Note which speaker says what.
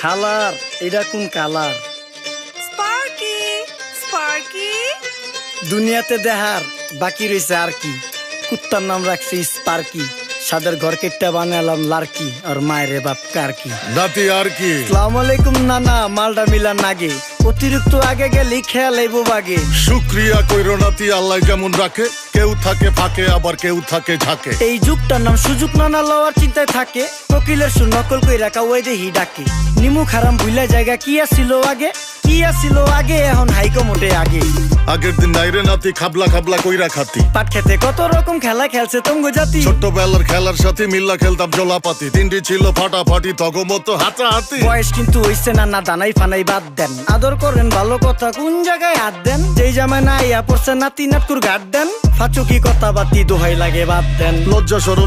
Speaker 1: খালার এটা কোন কালার?
Speaker 2: স্পার্কি স্পার্কি
Speaker 1: দুনিয়াতে দেহার বাকি রয়েছে আর কি। কুত্তার নাম রাখছি স্পার্কি, সাদের ঘর কেটটা বানালাম লার্কি, আর মায়ের বাপ কারকি।
Speaker 3: নাতি আর কি?
Speaker 1: আসসালামু আলাইকুম নানা, মালডা মিলা নাগে, অতিরিক্ত আগে গেলি খেয়াল আইবো বাগে।
Speaker 3: শুক্রিয়া কইরো নাতি, আল্লাহ যেমন রাখে, কেউ থাকে ফাঁকে আবার কেউ থাকে ঝাঁকে।
Speaker 1: এই যুগটার নাম সুযোগ নানা লওয়ার চিন্তায় থাকে, কোকিলের সুর নকল কই রাখা ওই দেহি ডাকে। নিমু খারাম ভুলা জায়গা কি আসিল আগে, কি আসিল আগে, এখন হাইকো মোটে আগে।
Speaker 3: আগের দিন নাইরে নাতি খাবলা খাবলা কইরা খাতি,
Speaker 1: পাট খেতে কত রকম খেলা খেলছে তঙ্গ জাতি।
Speaker 3: ছোট্টবেলার খেলার সাথে মিল্লা খেলতাম জলাপাতি, তিনটি ছিল ফাটাফাটি তগমতো হাতাহাতি।
Speaker 1: বয়স কিন্তু হইছে না, না দানাই ফানাই বাদ দেন, আদর করেন ভালো কথা কোন জায়গায় হাত দেন। যেই জামায় না ইয়া পড়ছে নাতি নাটকুর গাট দেন, ফাচুকি কথা বাতি দোহাই লাগে বাদ দেন।
Speaker 3: লজ্জা শরম